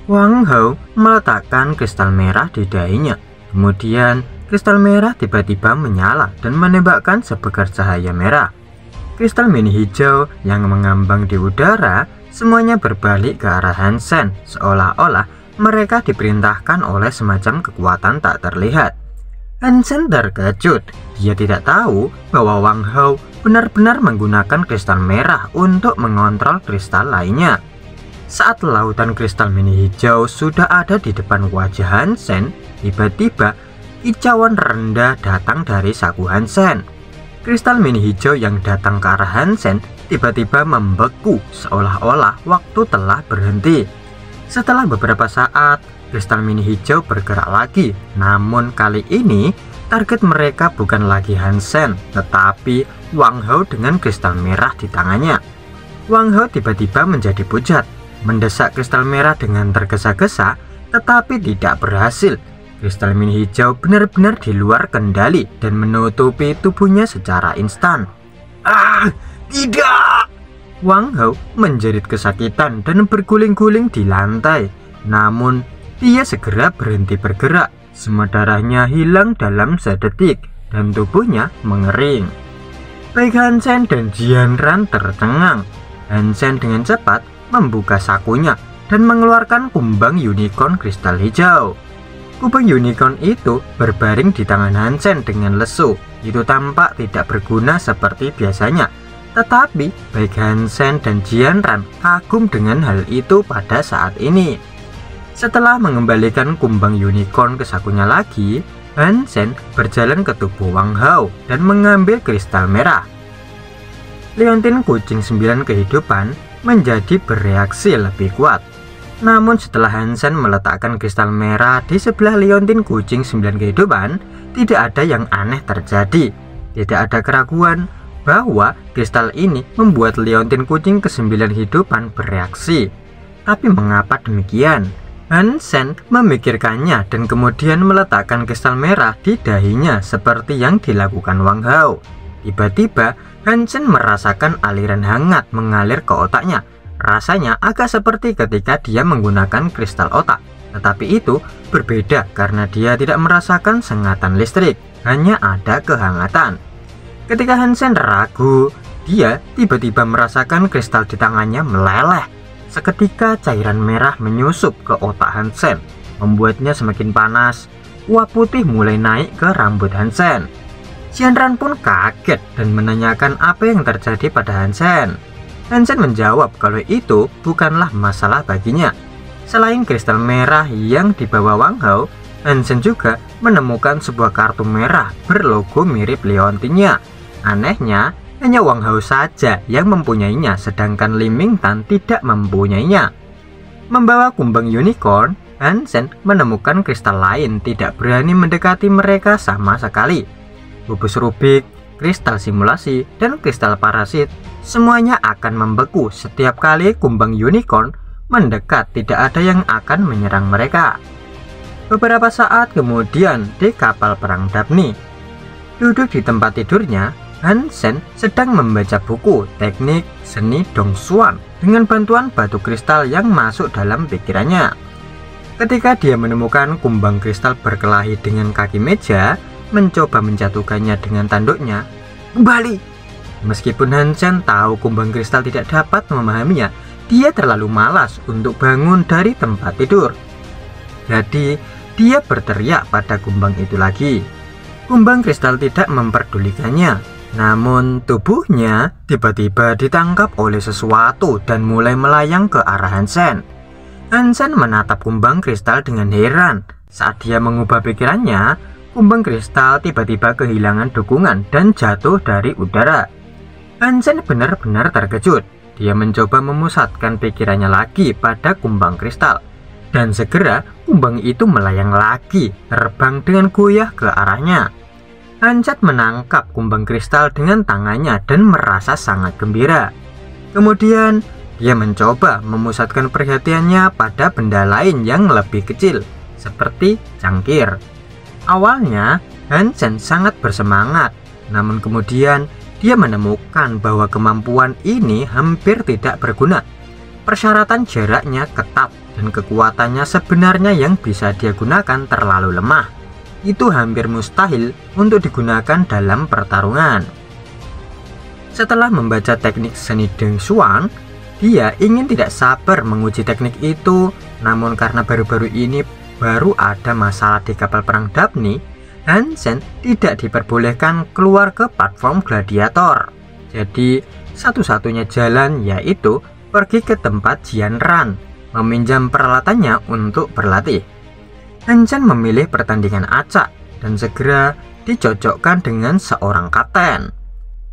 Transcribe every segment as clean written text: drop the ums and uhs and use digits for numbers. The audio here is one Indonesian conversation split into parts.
Wang Hao meletakkan kristal merah di dahinya. Kemudian kristal merah tiba-tiba menyala dan menembakkan sepegar cahaya merah. Kristal mini hijau yang mengambang di udara semuanya berbalik ke arah Han Sen, seolah-olah mereka diperintahkan oleh semacam kekuatan tak terlihat. Han Sen terkejut. Dia tidak tahu bahwa Wang Hao benar-benar menggunakan kristal merah untuk mengontrol kristal lainnya. Saat lautan kristal mini hijau sudah ada di depan wajah Han Sen, tiba-tiba kicauan rendah datang dari saku Han Sen. Kristal mini hijau yang datang ke arah Han Sen tiba-tiba membeku, seolah-olah waktu telah berhenti. Setelah beberapa saat, kristal mini hijau bergerak lagi. Namun kali ini target mereka bukan lagi Han Sen, tetapi Wang Hao dengan kristal merah di tangannya. Wang Hao tiba-tiba menjadi pucat, mendesak kristal merah dengan tergesa-gesa, tetapi tidak berhasil. Kristal mini hijau benar-benar di luar kendali dan menutupi tubuhnya secara instan. Ah, tidak! Wang Hao menjerit kesakitan dan berguling-guling di lantai. Namun, dia segera berhenti bergerak. Semua darahnya hilang dalam sedetik dan tubuhnya mengering. Baik Han Sen dan Jian Ran tercengang. Han Sen dengan cepat membuka sakunya dan mengeluarkan kumbang unicorn kristal hijau. Kumbang unicorn itu berbaring di tangan Han Sen dengan lesu. Itu tampak tidak berguna seperti biasanya. Tetapi baik Han Sen dan Jian Ran kagum dengan hal itu pada saat ini. Setelah mengembalikan kumbang unicorn ke sakunya lagi, Han Sen berjalan ke tubuh Wang Hao dan mengambil kristal merah. Liontin kucing 9 kehidupan menjadi bereaksi lebih kuat. Namun setelah Han Sen meletakkan kristal merah di sebelah liontin kucing 9 kehidupan, tidak ada yang aneh terjadi. Tidak ada keraguan bahwa kristal ini membuat liontin kucing ke-9 kehidupan bereaksi. Tapi mengapa demikian? Han Sen memikirkannya dan kemudian meletakkan kristal merah di dahinya seperti yang dilakukan Wang Hao. Tiba-tiba Han Sen merasakan aliran hangat mengalir ke otaknya. Rasanya agak seperti ketika dia menggunakan kristal otak. Tetapi itu berbeda karena dia tidak merasakan sengatan listrik, hanya ada kehangatan. Ketika Han Sen ragu, dia tiba-tiba merasakan kristal di tangannya meleleh. Seketika cairan merah menyusup ke otak Han Sen, membuatnya semakin panas. Uap putih mulai naik ke rambut Han Sen. Jian Ran pun kaget dan menanyakan apa yang terjadi pada Han Sen. Han Sen menjawab kalau itu bukanlah masalah baginya. Selain kristal merah yang dibawa Wang Hao, Han Sen juga menemukan sebuah kartu merah berlogo mirip liontinnya. Anehnya, hanya Wang Hao saja yang mempunyainya, sedangkan Li Mingtan tidak mempunyainya. Membawa kumbang unicorn, Han Sen menemukan kristal lain tidak berani mendekati mereka sama sekali. Kubus Rubik, kristal simulasi, dan kristal parasit semuanya akan membeku setiap kali kumbang unicorn mendekat. Tidak ada yang akan menyerang mereka. Beberapa saat kemudian di kapal perang Dabney, duduk di tempat tidurnya, Han Sen sedang membaca buku teknik seni Dongsuan dengan bantuan batu kristal yang masuk dalam pikirannya. Ketika dia menemukan kumbang kristal berkelahi dengan kaki meja, mencoba menjatuhkannya dengan tanduknya, kembali. Meskipun Han Sen tahu kumbang kristal tidak dapat memahaminya, dia terlalu malas untuk bangun dari tempat tidur. Jadi, dia berteriak pada kumbang itu lagi. Kumbang kristal tidak memperdulikannya. Namun, tubuhnya tiba-tiba ditangkap oleh sesuatu dan mulai melayang ke arah Han Sen. Han Sen menatap kumbang kristal dengan heran. Saat dia mengubah pikirannya, kumbang kristal tiba-tiba kehilangan dukungan dan jatuh dari udara. Han Sen benar-benar terkejut. Dia mencoba memusatkan pikirannya lagi pada kumbang kristal. Dan segera kumbang itu melayang lagi, terbang dengan goyah ke arahnya. Han Sen menangkap kumbang kristal dengan tangannya dan merasa sangat gembira. Kemudian, dia mencoba memusatkan perhatiannya pada benda lain yang lebih kecil, seperti cangkir. Awalnya, Han Sen sangat bersemangat, namun kemudian dia menemukan bahwa kemampuan ini hampir tidak berguna. Persyaratan jaraknya ketat dan kekuatannya sebenarnya yang bisa dia gunakan terlalu lemah. Itu hampir mustahil untuk digunakan dalam pertarungan. Setelah membaca teknik seni Dong Xuan, dia ingin tidak sabar menguji teknik itu. Namun karena baru-baru ini baru ada masalah di kapal perang Daphne, Hansen tidak diperbolehkan keluar ke platform gladiator. Jadi satu-satunya jalan yaitu pergi ke tempat Jian Ran, meminjam peralatannya untuk berlatih. Hansen memilih pertandingan acak dan segera dicocokkan dengan seorang kapten.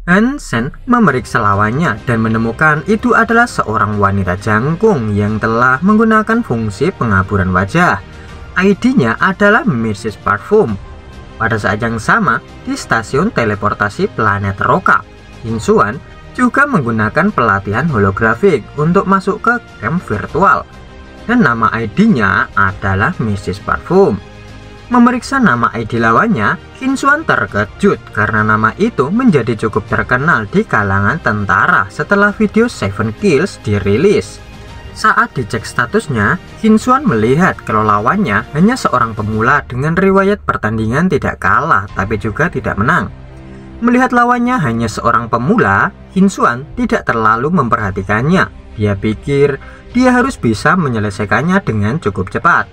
Hansen memeriksa lawannya dan menemukan itu adalah seorang wanita jangkung yang telah menggunakan fungsi pengaburan wajah. ID-nya adalah Mrs. Parfum. Pada saat yang sama, di stasiun teleportasi planet Roka, Hin Xuan juga menggunakan pelatihan holografik untuk masuk ke camp virtual. Dan nama ID-nya adalah Mrs. Parfum. Memeriksa nama ID lawannya, Hin Xuan terkejut karena nama itu menjadi cukup terkenal di kalangan tentara setelah video Seven Kills dirilis. Saat dicek statusnya, Hin Xuan melihat kalau lawannya hanya seorang pemula dengan riwayat pertandingan tidak kalah tapi juga tidak menang. Melihat lawannya hanya seorang pemula, Hin Xuan tidak terlalu memperhatikannya. Dia pikir dia harus bisa menyelesaikannya dengan cukup cepat.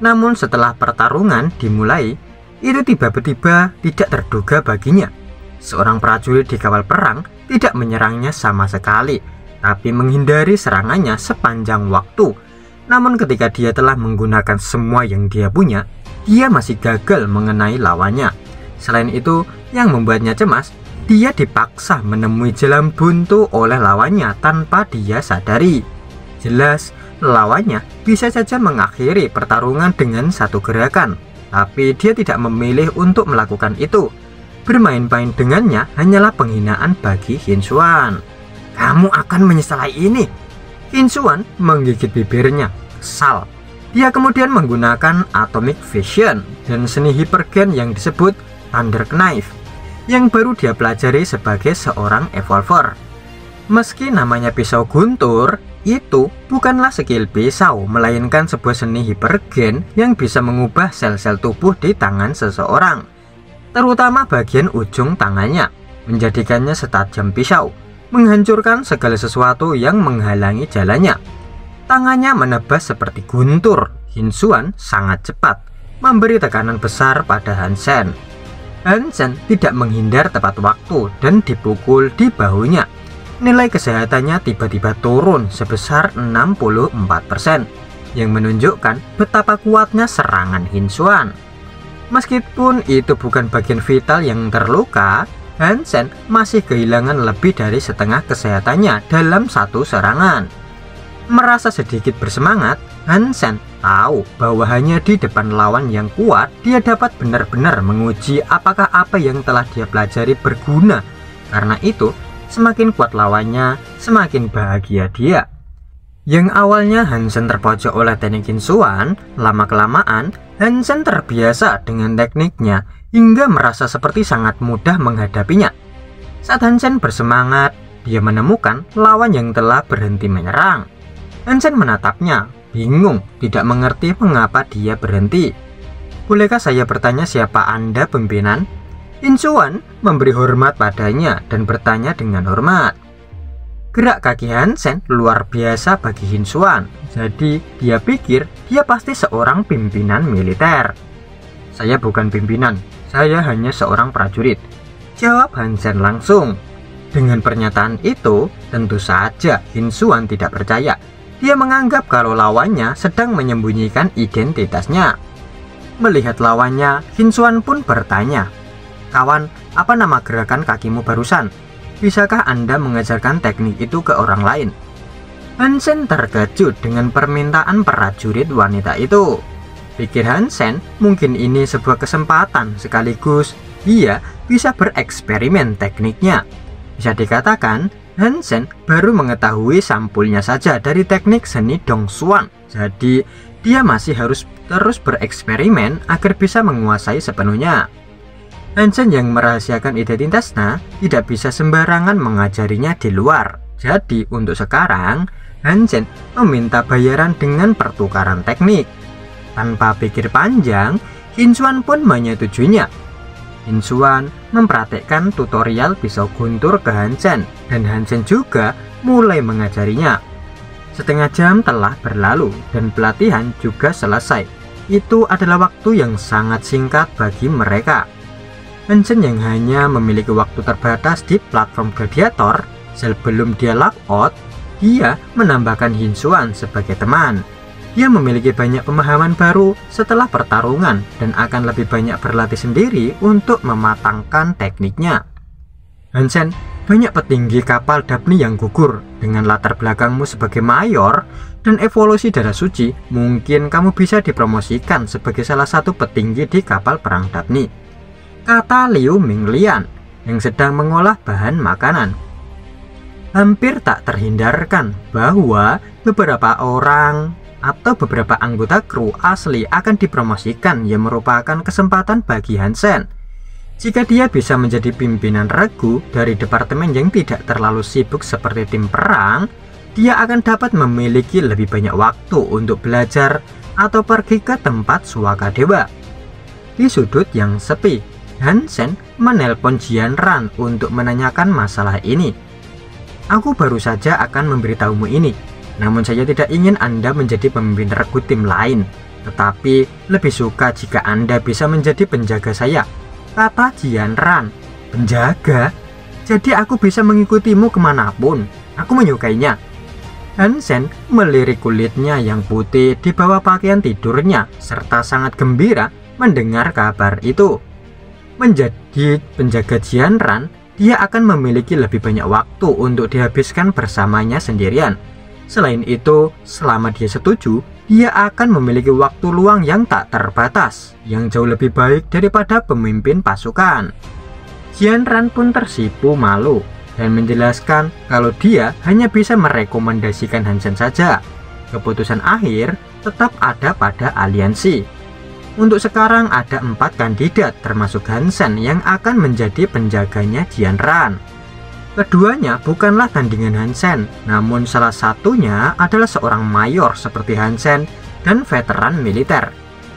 Namun setelah pertarungan dimulai, itu tiba-tiba tidak terduga baginya. Seorang prajurit di kapal perang tidak menyerangnya sama sekali, tapi menghindari serangannya sepanjang waktu. Namun ketika dia telah menggunakan semua yang dia punya, dia masih gagal mengenai lawannya. Selain itu, yang membuatnya cemas, dia dipaksa menemui jalan buntu oleh lawannya tanpa dia sadari. Jelas, lawannya bisa saja mengakhiri pertarungan dengan satu gerakan, tapi dia tidak memilih untuk melakukan itu. Bermain-main dengannya hanyalah penghinaan bagi Hin Xuan. Kamu akan menyesali ini. Hin Xuan menggigit bibirnya, kesal. Dia kemudian menggunakan Atomic Vision dan seni hipergen yang disebut Thunder Knife, yang baru dia pelajari sebagai seorang evolver. Meski namanya pisau guntur, itu bukanlah skill pisau, melainkan sebuah seni hipergen yang bisa mengubah sel-sel tubuh di tangan seseorang, terutama bagian ujung tangannya, menjadikannya setajam pisau, menghancurkan segala sesuatu yang menghalangi jalannya. Tangannya menebas seperti guntur. Hin Xuan sangat cepat, memberi tekanan besar pada Hansen. Hansen tidak menghindar tepat waktu dan dipukul di bahunya. Nilai kesehatannya tiba-tiba turun sebesar 64%, yang menunjukkan betapa kuatnya serangan Hin Xuan. Meskipun itu bukan bagian vital yang terluka, Hansen masih kehilangan lebih dari setengah kesehatannya dalam satu serangan. Merasa sedikit bersemangat, Hansen tahu bahwa hanya di depan lawan yang kuat dia dapat benar-benar menguji apakah apa yang telah dia pelajari berguna. Karena itu, semakin kuat lawannya, semakin bahagia dia. Yang awalnya Hansen terpojok oleh teknik Hin Xuan, lama-kelamaan Hansen terbiasa dengan tekniknya hingga merasa seperti sangat mudah menghadapinya. Saat Hansen bersemangat, dia menemukan lawan yang telah berhenti menyerang. Hansen menatapnya, bingung, tidak mengerti mengapa dia berhenti. Bolehkah saya bertanya siapa Anda, pimpinan? Hin Xuan memberi hormat padanya dan bertanya dengan hormat. Gerak kaki Hansen luar biasa bagi Hin Xuan, jadi dia pikir dia pasti seorang pimpinan militer. Saya bukan pimpinan, saya hanya seorang prajurit, jawab Hansen langsung. Dengan pernyataan itu, tentu saja Hin Xuan tidak percaya. Dia menganggap kalau lawannya sedang menyembunyikan identitasnya. Melihat lawannya, Hin Xuan pun bertanya, "Kawan, apa nama gerakan kakimu barusan? Bisakah Anda mengajarkan teknik itu ke orang lain?" Hansen terkejut dengan permintaan prajurit wanita itu. Pikir Hansen, mungkin ini sebuah kesempatan sekaligus dia bisa bereksperimen tekniknya. Bisa dikatakan, Hansen baru mengetahui sampulnya saja dari teknik seni Dong Xuan. Jadi, dia masih harus terus bereksperimen agar bisa menguasai sepenuhnya. Hansen yang merahasiakan identitasnya tidak bisa sembarangan mengajarinya di luar. Jadi untuk sekarang, Hansen meminta bayaran dengan pertukaran teknik. Tanpa pikir panjang, Hinshuan pun menyetujuinya. Hinshuan mempraktekkan tutorial pisau guntur ke Hansen, dan Hansen juga mulai mengajarinya. Setengah jam telah berlalu dan pelatihan juga selesai. Itu adalah waktu yang sangat singkat bagi mereka. Hansen yang hanya memiliki waktu terbatas di platform gladiator, sebelum dia lockout, dia menambahkan Hinshuan sebagai teman. Dia memiliki banyak pemahaman baru setelah pertarungan dan akan lebih banyak berlatih sendiri untuk mematangkan tekniknya. Hansen, banyak petinggi kapal Daphne yang gugur. Dengan latar belakangmu sebagai mayor dan evolusi darah suci, mungkin kamu bisa dipromosikan sebagai salah satu petinggi di kapal perang Daphne, kata Liu Minglian yang sedang mengolah bahan makanan. Hampir tak terhindarkan bahwa beberapa orang atau beberapa anggota kru asli akan dipromosikan, yang merupakan kesempatan bagi Hansen. Jika dia bisa menjadi pimpinan regu dari departemen yang tidak terlalu sibuk seperti tim perang, dia akan dapat memiliki lebih banyak waktu untuk belajar atau pergi ke tempat suaka dewa. Di sudut yang sepi, Hansen menelpon Jian Ran untuk menanyakan masalah ini. Aku baru saja akan memberitahumu ini, namun saya tidak ingin Anda menjadi pemimpin regu tim lain, tetapi lebih suka jika Anda bisa menjadi penjaga saya, kata Jian Ran. Penjaga? Jadi aku bisa mengikutimu kemanapun. Aku menyukainya. Hansen melirik kulitnya yang putih di bawah pakaian tidurnya, serta sangat gembira mendengar kabar itu. Menjadi penjaga Jian Ran, dia akan memiliki lebih banyak waktu untuk dihabiskan bersamanya sendirian. Selain itu, selama dia setuju, dia akan memiliki waktu luang yang tak terbatas, yang jauh lebih baik daripada pemimpin pasukan. Jian Ran pun tersipu malu dan menjelaskan kalau dia hanya bisa merekomendasikan Hansen saja. Keputusan akhir tetap ada pada aliansi. Untuk sekarang ada 4 kandidat termasuk Hansen yang akan menjadi penjaganya Jian Ran. Keduanya bukanlah tandingan Hansen, namun salah satunya adalah seorang mayor seperti Hansen dan veteran militer.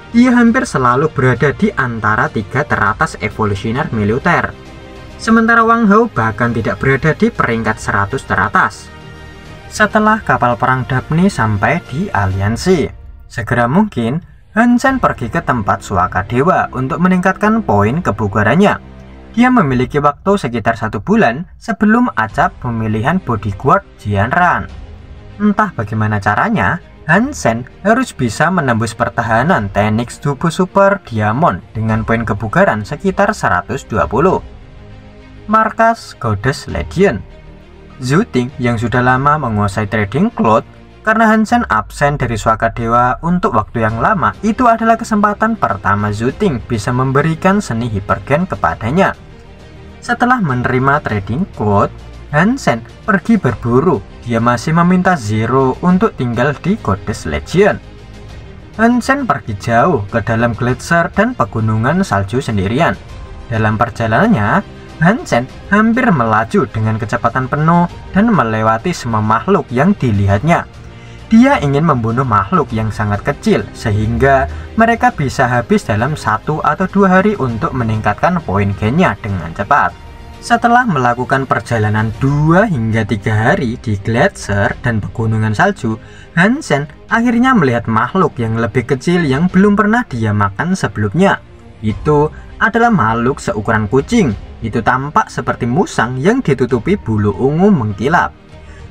Dia hampir selalu berada di antara 3 teratas evolusioner militer. Sementara Wang Hao bahkan tidak berada di peringkat 100 teratas. Setelah kapal perang Daphne sampai di aliansi, segera mungkin Hansen pergi ke tempat suaka dewa untuk meningkatkan poin kebugarannya. Dia memiliki waktu sekitar 1 bulan sebelum acap pemilihan bodyguard Jian Ran. Entah bagaimana caranya, Hansen harus bisa menembus pertahanan teknik tubuh super diamond dengan poin kebugaran sekitar 120. Markas Goddess Legion. Zhu Ting yang sudah lama menguasai trading cloth, karena Hansen absen dari suaka dewa untuk waktu yang lama, itu adalah kesempatan pertama Zhu Ting bisa memberikan seni hipergen kepadanya. Setelah menerima trading code, Hansen pergi berburu. Dia masih meminta Zero untuk tinggal di Goddess Legion. Hansen pergi jauh ke dalam gletser dan pegunungan salju sendirian. Dalam perjalanannya, Hansen hampir melaju dengan kecepatan penuh dan melewati semua makhluk yang dilihatnya. Dia ingin membunuh makhluk yang sangat kecil sehingga mereka bisa habis dalam 1 atau 2 hari untuk meningkatkan poin gennya dengan cepat. Setelah melakukan perjalanan 2 hingga 3 hari di gletser dan pegunungan salju, Hansen akhirnya melihat makhluk yang lebih kecil yang belum pernah dia makan sebelumnya. Itu adalah makhluk seukuran kucing. Itu tampak seperti musang yang ditutupi bulu ungu mengkilap,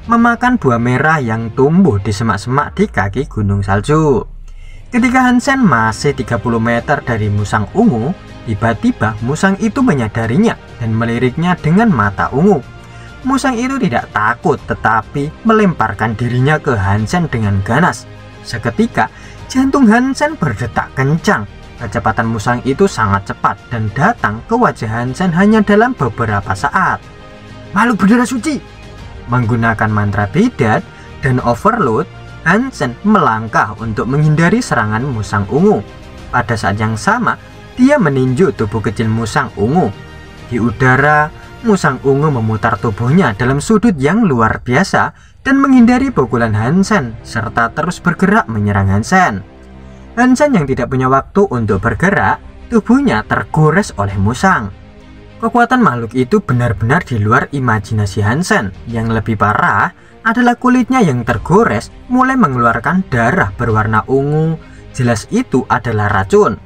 memakan buah merah yang tumbuh di semak-semak di kaki gunung salju. Ketika Hansen masih 30 meter dari musang ungu, tiba-tiba musang itu menyadarinya dan meliriknya dengan mata ungu. Musang itu tidak takut tetapi melemparkan dirinya ke Hansen dengan ganas. Seketika, jantung Hansen berdetak kencang. Kecepatan musang itu sangat cepat dan datang ke wajah Hansen hanya dalam beberapa saat. Makhluk berdarah suci! Menggunakan mantra bidat dan overload, Hansen melangkah untuk menghindari serangan musang ungu. Pada saat yang sama, dia meninju tubuh kecil musang ungu. Di udara, musang ungu memutar tubuhnya dalam sudut yang luar biasa dan menghindari pukulan Hansen serta terus bergerak menyerang Hansen. Hansen yang tidak punya waktu untuk bergerak, tubuhnya tergores oleh musang. Kekuatan makhluk itu benar-benar di luar imajinasi Hansen. Yang lebih parah adalah kulitnya yang tergores mulai mengeluarkan darah berwarna ungu. Jelas itu adalah racun.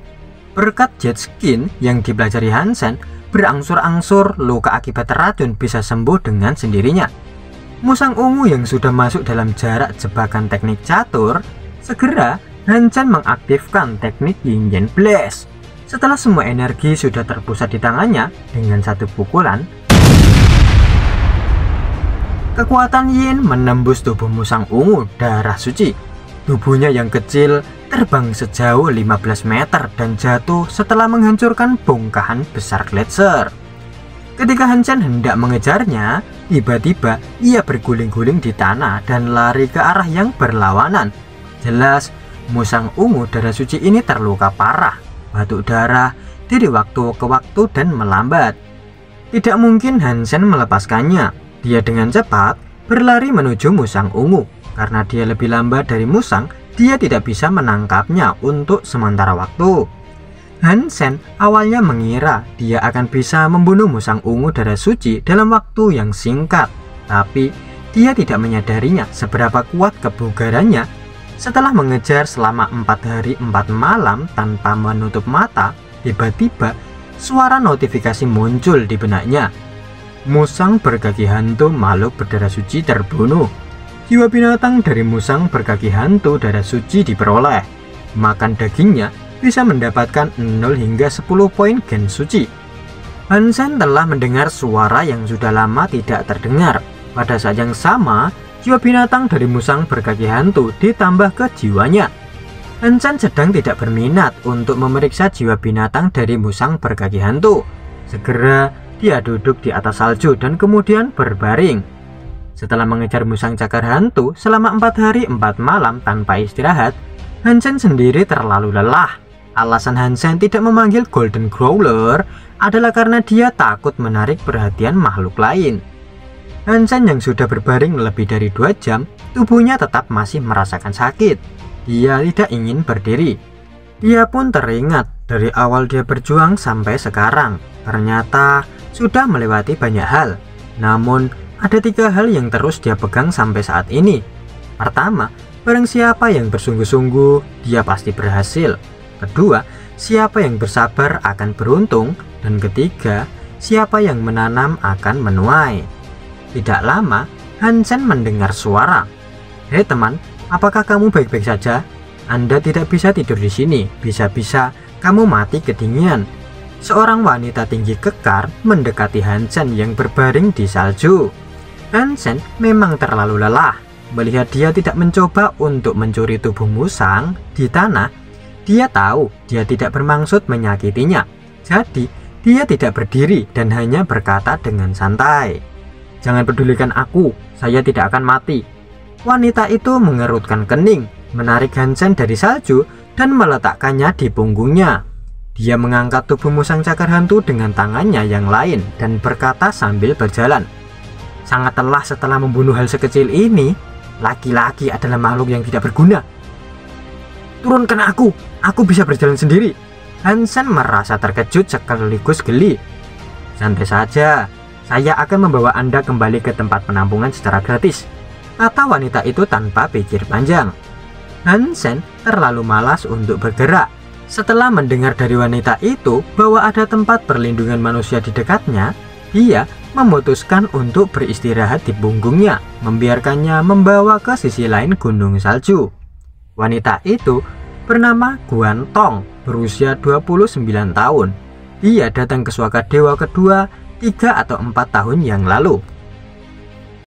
Berkat jet skin yang dipelajari Hansen, berangsur-angsur luka akibat racun bisa sembuh dengan sendirinya. Musang ungu yang sudah masuk dalam jarak jebakan teknik catur, segera Hansen mengaktifkan teknik Yin Yang Blast. Setelah semua energi sudah terpusat di tangannya, dengan satu pukulan, kekuatan Yin menembus tubuh musang ungu darah suci. Tubuhnya yang kecil terbang sejauh 15 meter dan jatuh setelah menghancurkan bongkahan besar gletser. Ketika Hansen hendak mengejarnya, tiba-tiba ia berguling-guling di tanah dan lari ke arah yang berlawanan. Jelas, musang ungu darah suci ini terluka parah, batuk darah dari waktu ke waktu dan melambat. Tidak mungkin Hansen melepaskannya. Dia dengan cepat berlari menuju musang ungu. Karena dia lebih lambat dari musang, dia tidak bisa menangkapnya untuk sementara waktu. Hansen awalnya mengira dia akan bisa membunuh musang ungu darah suci dalam waktu yang singkat. Tapi dia tidak menyadarinya seberapa kuat kebugarannya. Setelah mengejar selama 4 hari 4 malam tanpa menutup mata, tiba-tiba suara notifikasi muncul di benaknya. Musang berkaki hantu makhluk berdarah suci terbunuh. Jiwa binatang dari musang berkaki hantu darah suci diperoleh. Makan dagingnya bisa mendapatkan 0 hingga 10 poin gen suci. Hansen telah mendengar suara yang sudah lama tidak terdengar. Pada saat yang sama, jiwa binatang dari musang berkaki hantu ditambah ke jiwanya. Hansen sedang tidak berminat untuk memeriksa jiwa binatang dari musang berkaki hantu. Segera dia duduk di atas salju dan kemudian berbaring. Setelah mengejar musang cakar hantu selama 4 hari 4 malam tanpa istirahat, Hansen sendiri terlalu lelah. Alasan Hansen tidak memanggil Golden Growler adalah karena dia takut menarik perhatian makhluk lain. Hansen yang sudah berbaring lebih dari 2 jam, tubuhnya tetap masih merasakan sakit. Dia tidak ingin berdiri. Dia pun teringat dari awal dia berjuang sampai sekarang. Ternyata sudah melewati banyak hal. Namun ada 3 hal yang terus dia pegang sampai saat ini. Pertama, barang siapa yang bersungguh-sungguh, dia pasti berhasil. Kedua, siapa yang bersabar akan beruntung. Dan ketiga, siapa yang menanam akan menuai. Tidak lama, Hansen mendengar suara. "Hei teman, apakah kamu baik-baik saja? Anda tidak bisa tidur di sini. Bisa-bisa kamu mati kedinginan." Seorang wanita tinggi kekar mendekati Hansen yang berbaring di salju. Hansen memang terlalu lelah. Melihat dia tidak mencoba untuk mencuri tubuh musang di tanah, dia tahu dia tidak bermaksud menyakitinya. Jadi, dia tidak berdiri dan hanya berkata dengan santai, "Jangan pedulikan aku, saya tidak akan mati." Wanita itu mengerutkan kening, menarik Hansen dari salju dan meletakkannya di punggungnya. Dia mengangkat tubuh musang cakar hantu dengan tangannya yang lain dan berkata sambil berjalan, "Sangat lelah setelah membunuh hal sekecil ini. Laki-laki adalah makhluk yang tidak berguna. Turunkan aku bisa berjalan sendiri." Hansen merasa terkejut sekaligus geli. "Santai saja, saya akan membawa Anda kembali ke tempat penampungan secara gratis," kata wanita itu tanpa pikir panjang. Hansen terlalu malas untuk bergerak. Setelah mendengar dari wanita itu bahwa ada tempat perlindungan manusia di dekatnya, dia memutuskan untuk beristirahat di punggungnya, membiarkannya membawa ke sisi lain gunung salju. Wanita itu bernama Guan Tong, berusia 29 tahun. Dia datang ke Suaka Dewa kedua 3 atau 4 tahun yang lalu.